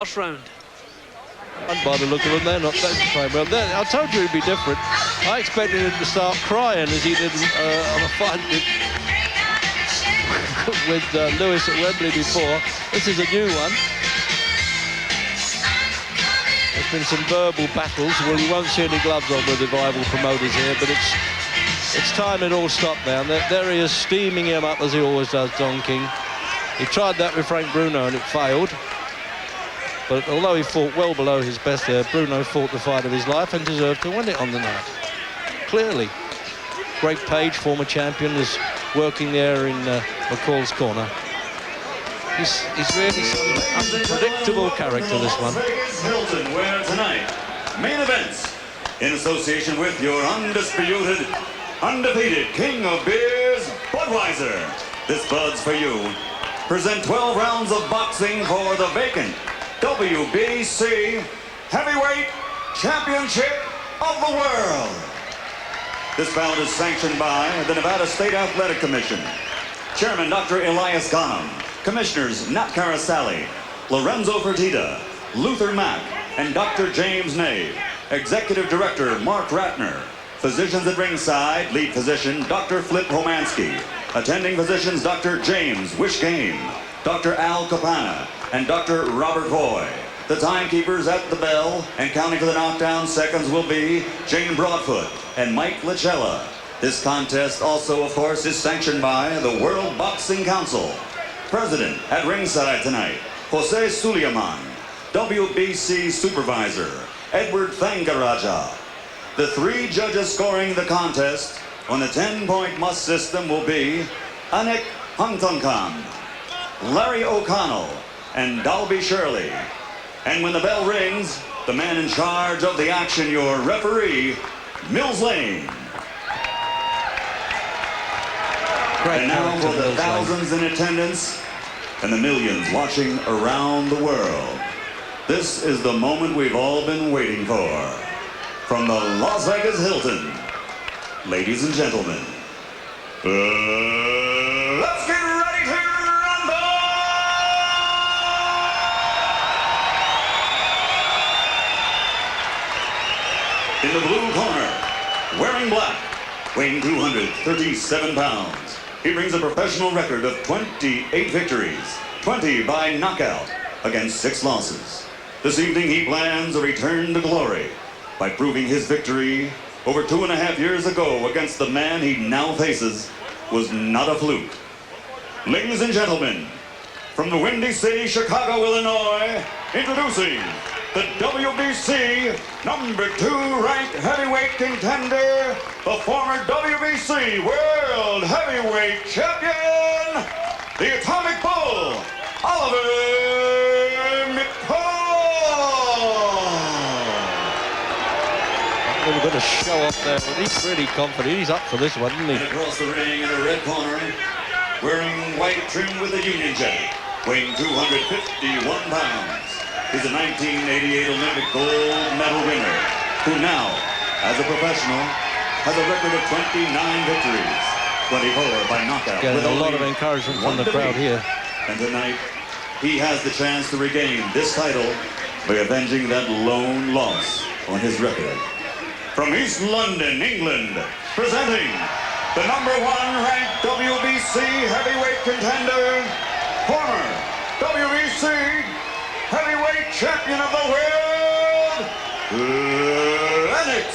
last round. And by the look of them, they're not playing well. I told you it'd be different. I expected him to start crying as he did on a fight with Lewis at Wembley before. This is a new one. There's been some verbal battles. Well, you won't see any gloves on with the rival promoters here, but it's time it all stopped now. There he is, steaming him up as he always does, Don King. He tried that with Frank Bruno and it failed. But although he fought well below his best there, Bruno fought the fight of his life and deserved to win it on the night. Clearly. Greg Page, former champion, is working there in McCall's corner. He's really some unpredictable character, this one. Hilton, where tonight, main events, in association with your undisputed, undefeated king of beers, Budweiser. This Bud's for you. Present 12 rounds of boxing for the vacant WBC Heavyweight Championship of the World. This bout is sanctioned by the Nevada State Athletic Commission. Chairman Dr. Elias Ghanem. Commissioners Nat Carasali, Lorenzo Fertitta, Luther Mack, and Dr. James Nave. Executive Director Mark Ratner. Physicians at ringside, lead physician Dr. Flip Romansky. Attending physicians Dr. James Wishgame, Dr. Al Capana, and Dr. Robert Voy. The timekeepers at the bell and counting for the knockdown seconds will be Jane Broadfoot and Mike Lachella. This contest also, of course, is sanctioned by the World Boxing Council. President at ringside tonight, Jose Suleiman. WBC Supervisor, Edward Thangaraja. The 3 judges scoring the contest on the 10-point must system will be Anik Hungtungkam, Larry O'Connell, and Dalby Shirley. And when the bell rings, the man in charge of the action, your referee, Mills Lane. And now for the thousands in attendance and the millions watching around the world. This is the moment we've all been waiting for. From the Las Vegas Hilton, ladies and gentlemen, let's get ready to rumble! In the blue corner, wearing black, weighing 237 pounds, he brings a professional record of 28 victories, 20 by knockout, against 6 losses. This evening he plans a return to glory by proving his victory over 2.5 years ago against the man he now faces was not a fluke. Ladies and gentlemen, from the Windy City, Chicago, Illinois, introducing the WBC #2 ranked heavyweight contender, the former WBC World Heavyweight Champion, the Atomic Bull, Oliver McCall. We're going to show off there, but he's really confident. He's up for this one, isn't he? And across the ring in the red corner, wearing white trimmed with a Union Jack, weighing 251 pounds. He's a 1988 Olympic gold medal winner, who now, as a professional, has a record of 29 victories, 24 by knockout. Getting a lot of encouragement from the crowd here. And tonight, he has the chance to regain this title by avenging that lone loss on his record. From East London, England, presenting the #1 ranked WBC heavyweight contender, former WBC heavyweight champion of the world, Lennox.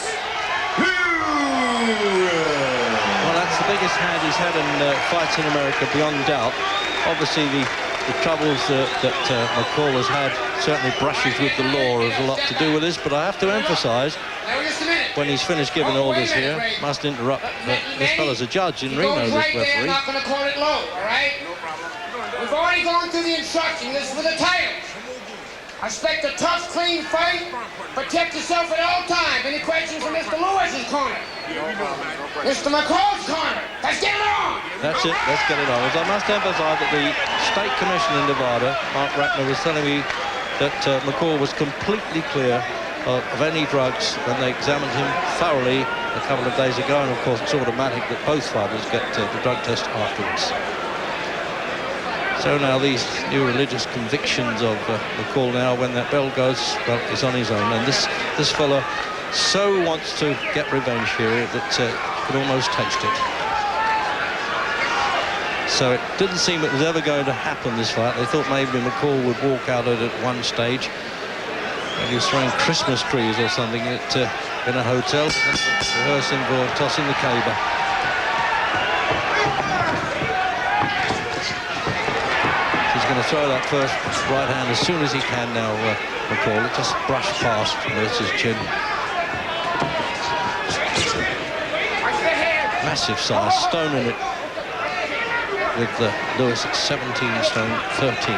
Well, that's the biggest hand he's had in fights in America, beyond doubt. Obviously, the troubles that McCall has had, certainly brushes with the law, has a lot to do with this, but I have to emphasize, when he's finished giving orders here, must interrupt, but this fellow's a judge in Reno, this referee. I'm not going to call it low, all right? We've already gone through the instructions. This is for the titles. I expect a tough, clean fight. Protect yourself at all times. Any questions from Mr. Lewis's corner? Mr. McCall's corner. Let's get it on. That's it. Let's get it on. As I must emphasize that the state commissioner in Nevada, Mark Ratner, was telling me that McCall was completely clear of any drugs when they examined him thoroughly a couple of days ago, and of course it's automatic that both fighters get the drug test afterwards. So now these new religious convictions of McCall now, when that bell goes, well, is on his own. And this fella so wants to get revenge here that you can almost taste it. So it didn't seem it was ever going to happen, this fight. They thought maybe McCall would walk out at one stage. And he was throwing Christmas trees or something in a hotel, rehearsing for tossing the caber. He's going to throw that first right hand as soon as he can now, McCall. It just brushed past Lewis's chin. Massive size, stoning it with Lewis at 17 stone 13.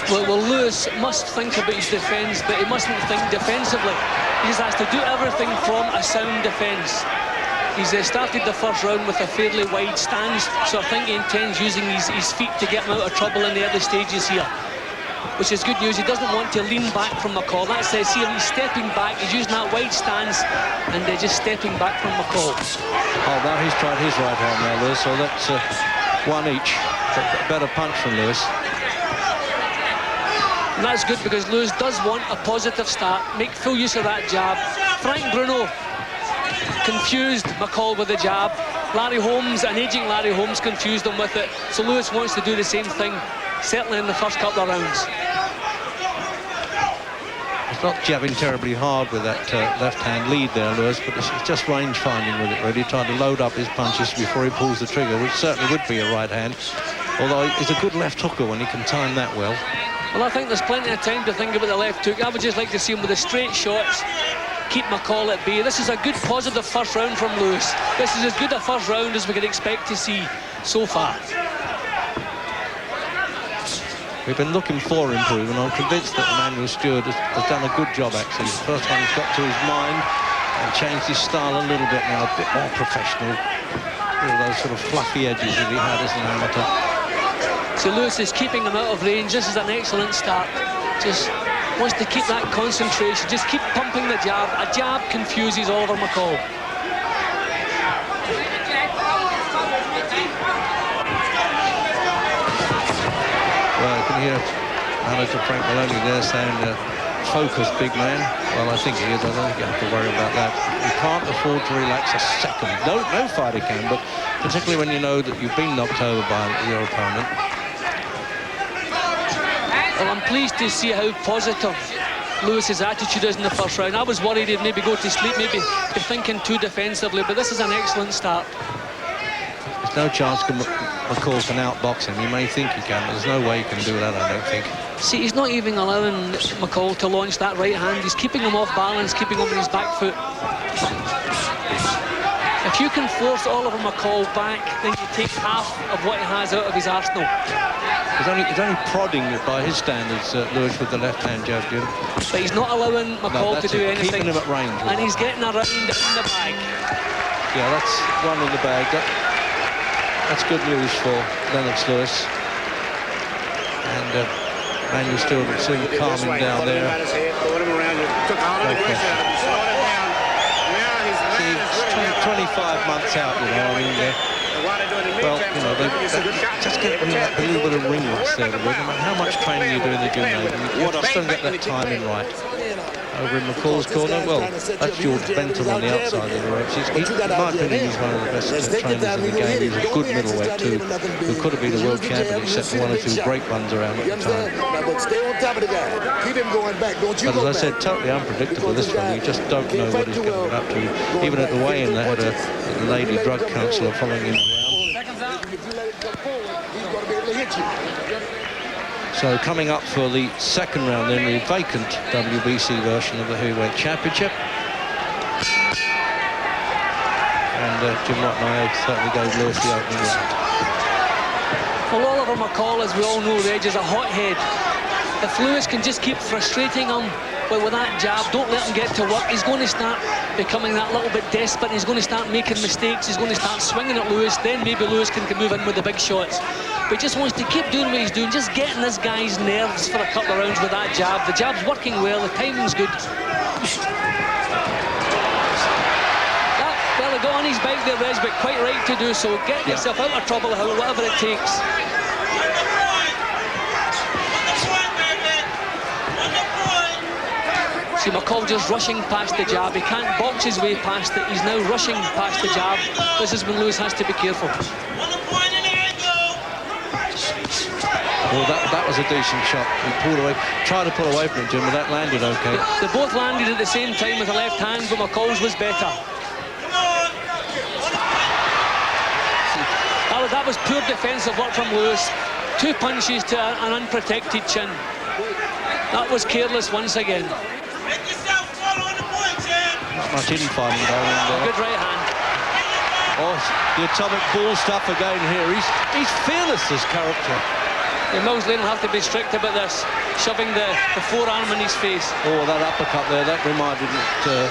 Well, Lewis must think about his defence, but he mustn't think defensively. He just has to do everything from a sound defence. He's started the first round with a fairly wide stance, so I think he intends using his feet to get him out of trouble in the early stages here, which is good news. He doesn't want to lean back from McCall. That says here he's stepping back, he's using that wide stance, and they're just stepping back from McCall. Oh, now he's tried his right hand now, Lewis, so that's one each. A better punch from Lewis. And that's good because Lewis does want a positive start, make full use of that jab. Frank Bruno confused McCall with the jab. Larry Holmes, an aging Larry Holmes, confused him with it. So Lewis wants to do the same thing, certainly in the first couple of rounds. He's not jabbing terribly hard with that left-hand lead there, Lewis, but it's just range finding with it, really, trying to load up his punches before he pulls the trigger, which certainly would be a right hand. Although he's a good left hooker when he can time that well. Well, I think there's plenty of time to think about the left hook. I would just like to see him with the straight shots, keep McCall at bay. This is a good positive first round from Lewis. This is as good a first round as we could expect to see so far. We've been looking for improvement. I'm convinced that Emmanuel Stewart has done a good job, actually. The first time he's got to his mind and changed his style a little bit now, a bit more professional. All those sort of fluffy edges that he had as an amateur. So Lewis is keeping him out of range. This is an excellent start. Just wants to keep that concentration. Just keep pumping the jab. A jab confuses Oliver McCall. Well, you can hear manager Frank Maloney there saying, focus, big man. Well, I think he is. I don't think you have to worry about that. You can't afford to relax a second. No fighter can, but particularly when you know that you've been knocked over by your opponent. Well, I'm pleased to see how positive Lewis's attitude is in the first round. I was worried he'd maybe go to sleep, maybe be thinking too defensively, but this is an excellent start. There's no chance McCall can outbox him. He may think he can, but there's no way he can do that, I don't think. See, he's not even allowing McCall to launch that right hand. He's keeping him off balance, keeping him on his back foot. If you can force Oliver McCall back, then you take half of what he has out of his arsenal. He's only prodding by his standards, Lewis, with the left-hand jab, Jim. But he's not allowing McCall to do anything. Keeping him at range. And he's getting around in the bag. Yeah, that's one in the bag. That's good news for Lennox Lewis. And Emmanuel Stewart will soon calm him down there. See, 25 months out, you know, I mean, well, you know, they just get a little bit of ring rust there, no matter how much training you do in the gym, you just don't get that timing right. Over in McCall's corner, well, that's George Benton on the outside of the ropes. In my opinion, he's one of the best trainers in the game. He's a good middleweight too, who could have been a world champion, except for one or two great runs around at the time. Stay on top of the guy. Keep him going back. Don't you but as I said, totally unpredictable, this one. You just don't know what he's going to get up to. Even at the weigh-in, they had a lady drug counsellor following him around. So coming up for the second round then, the vacant WBC version of the Heavyweight Championship. And Jim Watt and I certainly gave Lewis the opening round. Well, Oliver McCall, as we all know, Reg, is a hothead. If Lewis can just keep frustrating him with that jab, don't let him get to work, he's going to start becoming that little bit desperate. He's going to start making mistakes. He's going to start swinging at Lewis. Then maybe Lewis can move in with the big shots. But he just wants to keep doing what he's doing, just getting this guy's nerves for a couple of rounds with that jab. The jab's working well, the timing's good. Well, he got on his bike there, Reg, but quite right to do so. Get yourself out of trouble, whatever it takes. See McCall just rushing past the jab. He can't box his way past it. He's now rushing past the jab. This is when Lewis has to be careful. Well, that was a decent shot. He pulled away, tried to pull away from it, Jim, but that landed okay. They both landed at the same time with the left hand, but McCall's was better. That was pure defensive work from Lewis. 2 punches to an unprotected chin. That was careless once again. Not much infighting going on there. Good right hand. Oh, the atomic ball stuff again here. He's fearless, this character. The Mills Lane will have to be strict about this, shoving the forearm in his face. Oh, that uppercut there, that reminded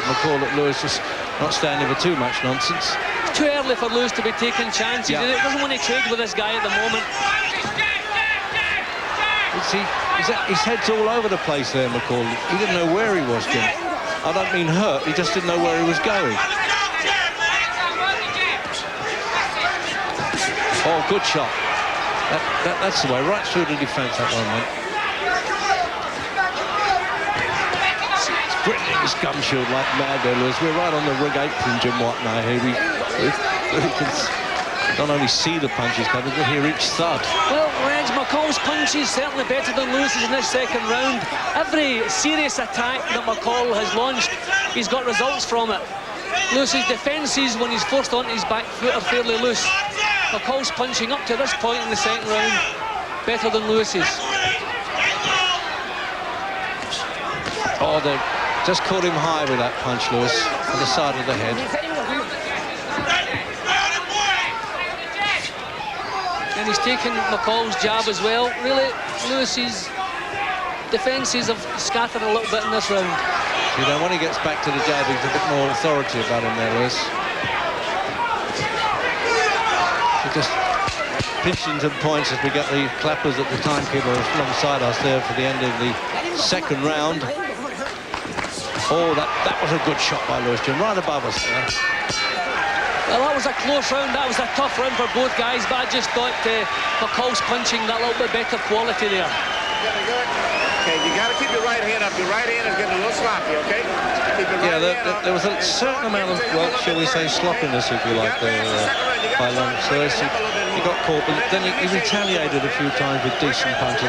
McCall that Lewis was not standing for too much nonsense. Too early for Lewis to be taking chances. Yeah. He doesn't want to trade with this guy at the moment. His head's all over the place there, McCall. He didn't know where he was, Jim. I don't mean hurt, he just didn't know where he was going. Oh, good shot. That's the way, right through the defence that one went. He's gritting his gum shield like mad there, Lewis. We're right on the ring apron, Jim Watt now here. We can not only see the punches coming, but hear each thud. Well, Reg, McCall's punch is certainly better than Lewis's in this second round. Every serious attack that McCall has launched, he's got results from it. Lewis's defences when he's forced onto his back foot are fairly loose. McCall's punching up to this point in the second round better than Lewis's. Oh, they just caught him high with that punch, Lewis, on the side of the head. And he's taken McCall's jab as well. Really, Lewis's defences have scattered a little bit in this round. You know, when he gets back to the jab, he's a bit more authority about him there, Lewis. He just pinching some points as we get the clappers at the timekeeper alongside us there for the end of the second round. Oh, that was a good shot by Lewis, Jim, right above us there. Well, that was a close round. That was a tough round for both guys, but I just thought McCall's punching that little bit better quality there. Okay, you got to keep your right hand up. Your right hand is getting a little sloppy, okay? Keep your right hand up. There was a certain amount of, well, shall we say, sloppiness, if you like, there by Lennox. He got caught, but then he retaliated a few times with decent punches.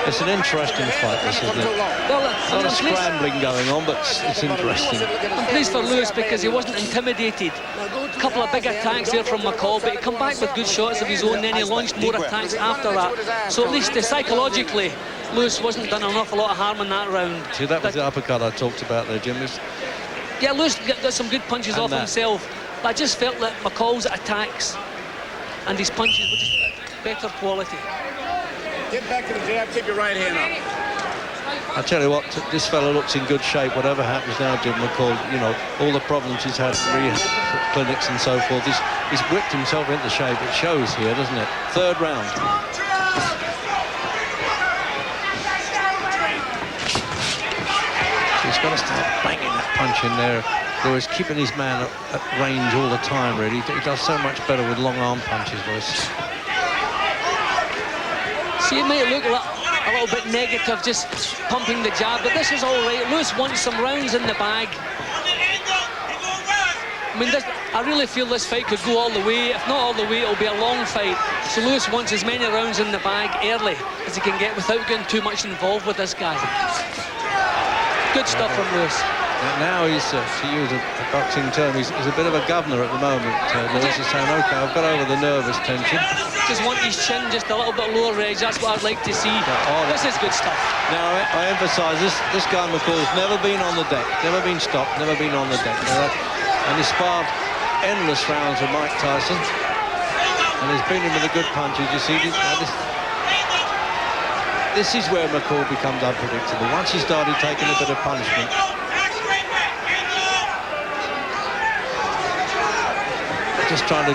It's an interesting fight, this, isn't it? Well, A lot of scrambling going on, but it's interesting. I'm pleased for Lewis because he wasn't intimidated. A couple of big attacks there from McCall, but he come back with good shots of his own, then he launched more attacks after that. So at least psychologically, Lewis wasn't done an awful lot of harm in that round. See, that was the uppercut I talked about there, Jim. Yeah, Lewis got some good punches off himself, but I just felt that McCall's attacks and his punches were just better quality. Get back to the jab, keep your right hand up. I tell you what, this fellow looks in good shape. Whatever happens now, Jim McCall, you know, all the problems he's had in rehab clinics and so forth, he's whipped himself into shape. It shows here, doesn't it? Third round. He's got to start banging that punch in there. Lewis keeping his man at range all the time, really. He does so much better with long arm punches, Lewis. See, it may look a little bit negative, just pumping the jab, but this is all right. Lewis wants some rounds in the bag. I mean, I really feel this fight could go all the way. If not all the way, it'll be a long fight. So Lewis wants as many rounds in the bag early as he can get without getting too much involved with this guy. Good stuff from Lewis. Now he's, to use a boxing term, he's a bit of a governor at the moment. Lewis is saying, OK, I've got over the nervous tension. Just want his chin just a little bit lower, Reg. That's what I'd like to see. This is good stuff. Now, I emphasise, this guy McCall's never been on the deck, never been stopped, never been on the deck. And he sparred endless rounds with Mike Tyson. And he's beaten him with the good punches. You see, this is where McCall becomes unpredictable. Once he started taking a bit of punishment, just trying to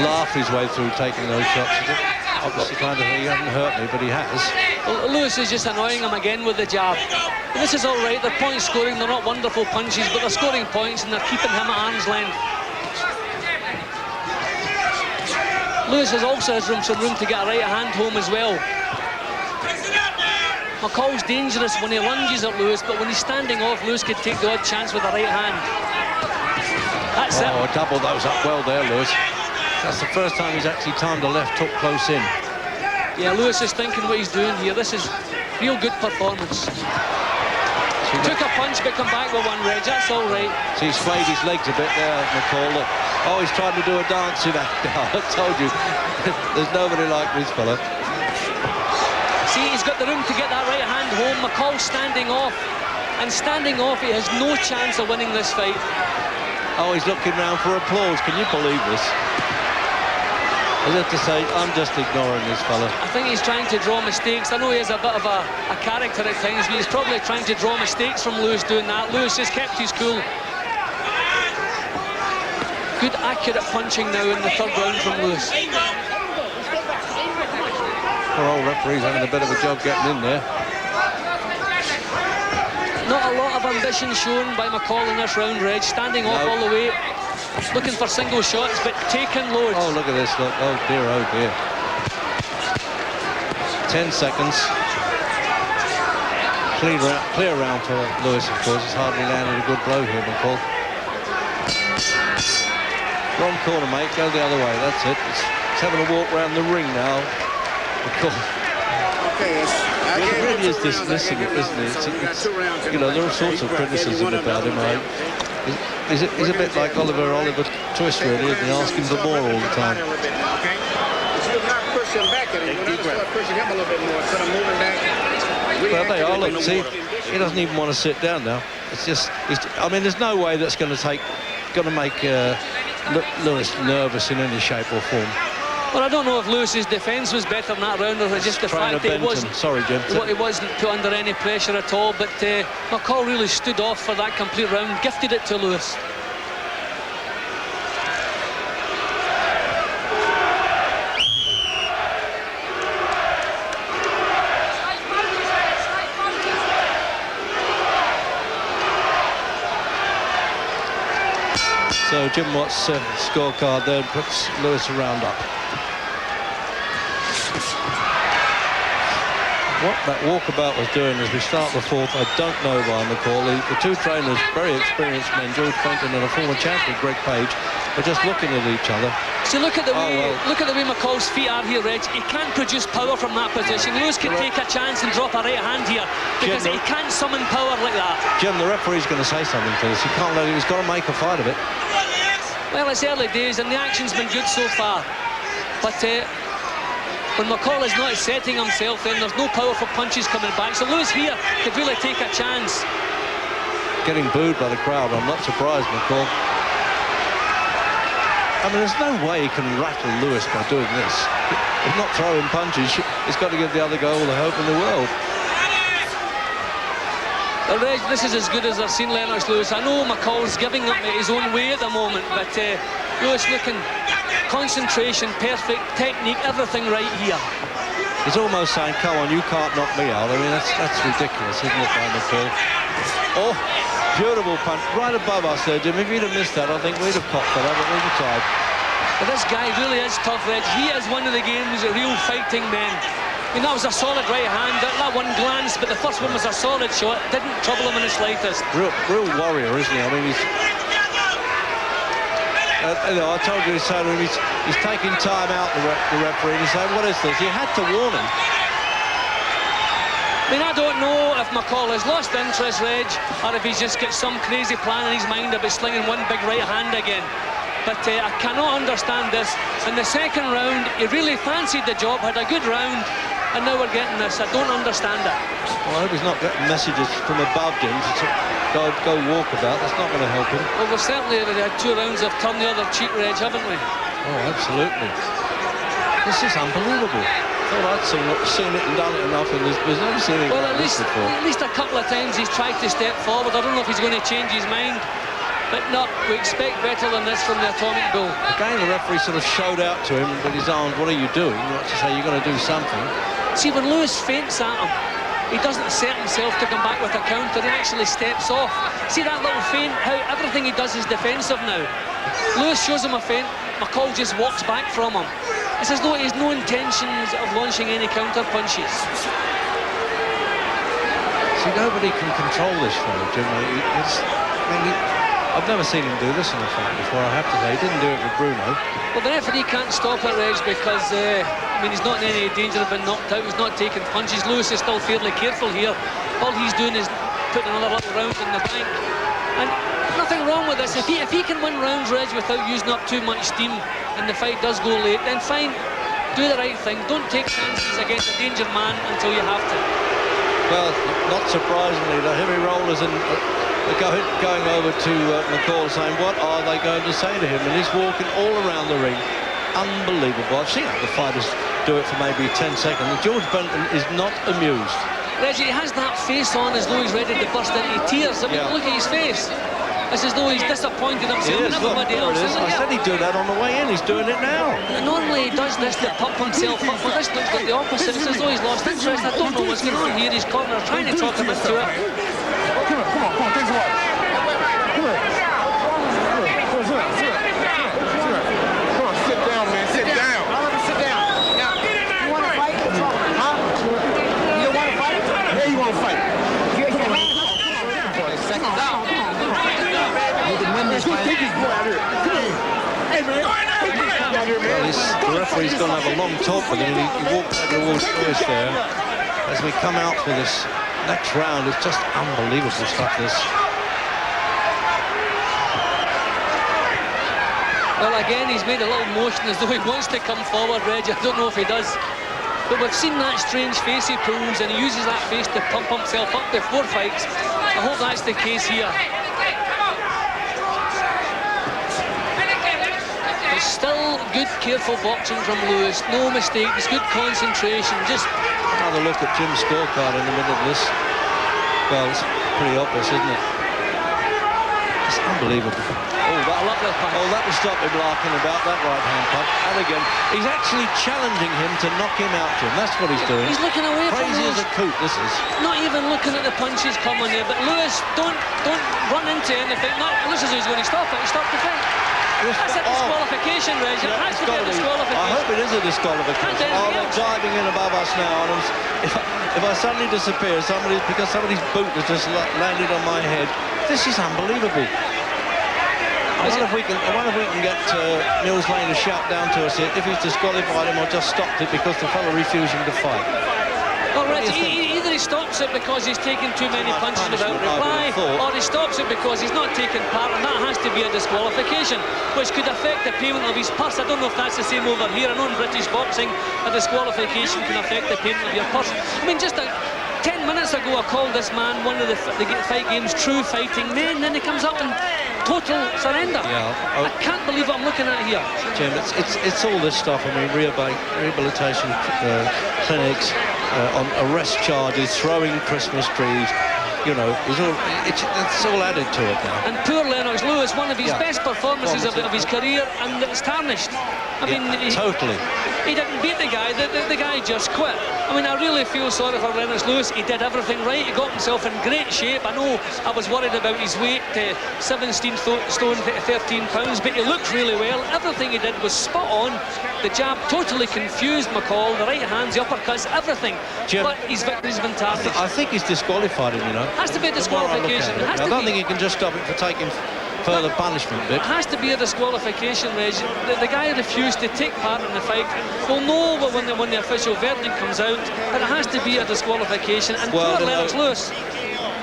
laugh his way through taking those shots. Obviously trying to say, he hasn't hurt me, but he has. Well, Lewis is just annoying him again with the jab. And this is all right. They're point scoring. They're not wonderful punches, but they're scoring points and they're keeping him at arm's length. Lewis also has some room to get a right hand home as well. McCall's dangerous when he lunges at Lewis, but when he's standing off, Lewis could take the odd chance with the right hand. That's it. Oh, double those up well there, Lewis. That's the first time he's actually timed the left hook close in. Yeah, Lewis is thinking what he's doing here. This is real good performance. Took a punch, but come back with one, Reg. That's all right. See, he swayed his legs a bit there, McCall. Look. Oh, he's trying to do a dancing act now. I told you, there's nobody like this fella. See, he's got the room to get that right hand home. McCall standing off. And standing off, he has no chance of winning this fight. Oh, he's looking round for applause. Can you believe this? As if to say, I'm just ignoring this fella. I think he's trying to draw mistakes. I know he has a bit of a character at times, but he's probably trying to draw mistakes from Lewis doing that. Lewis just kept his cool. Good accurate punching now in the third round from Lewis. Poor old referee's having a bit of a job getting in there. Not a lot of ambition shown by McCall in this round, Reg. Standing off all the way. Looking for single shots, but taking loads. Oh, look at this, look. Oh, dear, oh, dear. 10 seconds. Clear round for Lewis, of course. He's hardly landed a good blow here, McCall. Wrong corner, mate. Go the other way. That's it. It's having a walk around the ring now. McCall. Okay, It really is dismissing it, isn't it? It's, you know, there are all sorts of criticism about him, mate. He's a bit like Oliver Twist, really, isn't he? Asking for more all the time. Okay? You're not pushing back at him. You're not pushing him a little bit more instead of moving back. Well, they are. Look, see, he doesn't even want to sit down now. It's just, I mean, there's no way that's going to make Lewis nervous in any shape or form. Well, I don't know if Lewis's defence was better in that round, or just the fact that he wasn't. Sorry, Jim. He wasn't put under any pressure at all. But McCall really stood off for that complete round, gifted it to Lewis. So Jim Watt's scorecard there puts Lewis a round up. What that walkabout was doing as we start the fourth, I don't know by McCall. The two trainers, very experienced men, George Fenton and a former champion, Greg Page, are just looking at each other. See, look at the way McCall's feet are here, Reg. He can't produce power from that position. Lewis can take a chance and drop a right hand here because he can't summon power like that. Jim, the referee's going to say something to this. He can't let him. He's got to make a fight of it. Well, it's early days and the action's been good so far. But when McCall is not setting himself in, there's no powerful punches coming back. So Lewis here could really take a chance. Getting booed by the crowd. I'm not surprised, McCall. I mean, there's no way he can rattle Lewis by doing this. He's not throwing punches. He's got to give the other guy all the hope in the world. Well, Reg, this is as good as I've seen Lennox Lewis. I know McCall's giving up his own way at the moment, but Lewis looking concentration, perfect technique, everything right here. He's almost saying, come on, you can't knock me out. I mean, that's ridiculous, isn't it, by McCall? Oh, beautiful punch right above us there, Jim. If he'd have missed that, I think we'd have popped that, haven't we? We've tried. But this guy really is tough, Reg. He is one of the game's real fighting men. I mean, that was a solid right hand, that one glance, but the first one was a solid shot. Didn't trouble him in the slightest. Real warrior, isn't he? I mean, he's... you know, I told you, he's taking time out, the referee, and he's saying, what is this? He had to warn him. I mean, I don't know if McCall has lost interest, Reg, or if he's just got some crazy plan in his mind about slinging one big right hand again. But I cannot understand this. In the second round, he really fancied the job, had a good round, and now we're getting this. I don't understand it. Well, I hope he's not getting messages from above him to go walkabout. That's not going to help him. Well, we've certainly had 2 rounds of turn the other cheek, Reg, haven't we? Oh, absolutely. This is unbelievable. I thought I'd seen it and done it enough, and there's never seen it like this before. At least a couple of times he's tried to step forward. I don't know if he's going to change his mind. But no, we expect better than this from the Atomic Bull. Again, the referee sort of showed out to him with his arms, what are you doing? You want to say you're going to do something. See, when Lewis feints at him, he doesn't set himself to come back with a counter. He actually steps off. See that little feint, how everything he does is defensive now. Lewis shows him a feint, McCall just walks back from him. It's as though he has no intentions of launching any counter punches. See, nobody can control this fellow, Jim. I've never seen him do this in a fight before, I have to say. He didn't do it with Bruno. Well, the referee can't stop it, Reg, because, he's not in any danger of being knocked out. He's not taking punches. Lewis is still fairly careful here. All he's doing is putting another little round in the bank. And nothing wrong with this. If he can win rounds, Reg, without using up too much steam and the fight does go late, then fine. Do the right thing. Don't take chances against a danger man until you have to. Well, not surprisingly, the heavy rollers going over to McCall saying, what are they going to say to him? And he's walking all around the ring. Unbelievable. I've seen other fighters do it for maybe 10 seconds. And George Benton is not amused. Reggie, he has that face on as though he's ready to burst into tears. I mean, look at his face. It's as though he's disappointed himself and everybody else. I said he'd do that on the way in. He's doing it now. Normally he does this to pump himself up, but this looks like the opposite. It's as though he's lost interest. I don't know what's going on here. His corner trying to talk him into it. Come on, thanks a lot. Come on, sit down, man, sit down. Sit down. Now, you want to fight? Huh? You don't want to fight? Yeah, you want to fight. You can win this fight. Take this boy out here. Come here. Hey, man. Take this guy out here, man. Well, the referee's going to have a long talk with him. He walks towards Lewis there. As we come out for this next round, it's just unbelievable stuff, this. Well, again, he's made a little motion as though he wants to come forward, Reg. I don't know if he does. But we've seen that strange face he pulls, and he uses that face to pump himself up before fights. I hope that's the case here. It's still good, careful boxing from Lewis. No mistakes, good concentration. Just another look at Jim's scorecard in the middle of this. Well, it's pretty obvious, isn't it? It's unbelievable. Oh, that will stop him laughing about that right-hand punch. And again, he's actually challenging him to knock him out, Jim. That's what he's doing. He's looking away from Crazy Lewis. as a coot, this is. Not even looking at the punches coming there. But Lewis, don't run into anything. This is who's going to stop it. He stopped the fight. That's a disqualification, Reg. It has to be a disqualification. I hope it is a disqualification. Oh, they're diving in above us now. And if I suddenly disappear, because somebody's boot has just landed on my head, this is unbelievable. I wonder if we can get Mills Lane to shout down to us if he's disqualified him or just stopped it because the fellow refusing to fight. Well, Reg, either he stops it because he's taking too many punches without reply, or he stops it because he's not taking part, and that has to be a disqualification, which could affect the payment of his purse. I don't know if that's the same over here. I know in British boxing, a disqualification can affect the payment of your purse. I mean, just 10 minutes ago, I called this man one of the fight game's true fighting men, then he comes up and total surrender. Yeah. I can't believe what I'm looking at here. Jim, it's all this stuff. I mean, rehabilitation clinics, on arrest charges, throwing Christmas trees. You know, it's all added to it now. And poor Lennox Lewis, one of his best performances of his career, and it's tarnished. I mean, totally. He didn't beat the guy. The guy just quit. I mean, I really feel sorry for Lennox Lewis. He did everything right. He got himself in great shape. I know I was worried about his weight, 17 stone, 13 pounds, but he looked really well. Everything he did was spot on. The jab totally confused McCall. The right hands, the uppercuts, everything. Jim, but his victory's been tarnished. I think he's disqualified him, you know. Has to be a disqualification. I don't think he can just stop him for taking further punishment, Vic. It has to be a disqualification, Reg. The guy refused to take part in the fight. We'll know when the official verdict comes out, but it has to be a disqualification. And poor Lennox Lewis.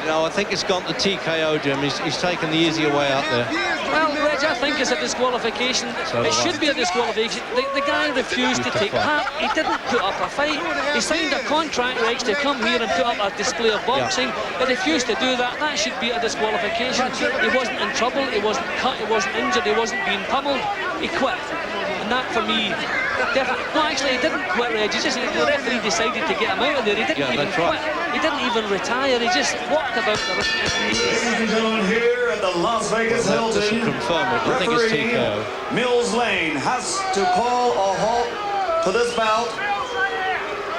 No, I think it's gone to TKO, Jim. He's taken the easier way out there. Well, Reg, I think it's a disqualification. It should be a disqualification. The guy refused to take part. He didn't put up a fight. He signed a contract, Reg, to come here and put up a display of boxing. He refused to do that. That should be a disqualification. He wasn't in trouble. He wasn't cut. He wasn't injured. He wasn't being pummeled. He quit. And that, for me, no, actually, he didn't quit, Reg. The referee decided to get him out of there. He didn't even quit. He didn't even retire. He just walked about the ring. Ladies and gentlemen, here at the Las Vegas Hilton, confirm it. I think it's TKO. Mills Lane has to call a halt to this bout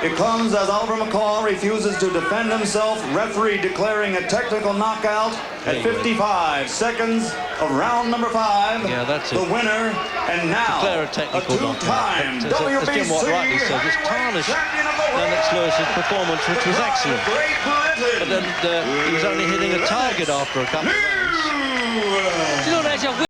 It comes as Oliver McCall refuses to defend himself, referee declaring a technical knockout at 55 seconds of round number 5. Yeah, that's it. The winner, and now Declare a a technical two-time knockout. As Jim Watt rightly says, it's tarnished Lennox Lewis's performance, which was excellent. But then he was only hitting a target after a couple of rounds.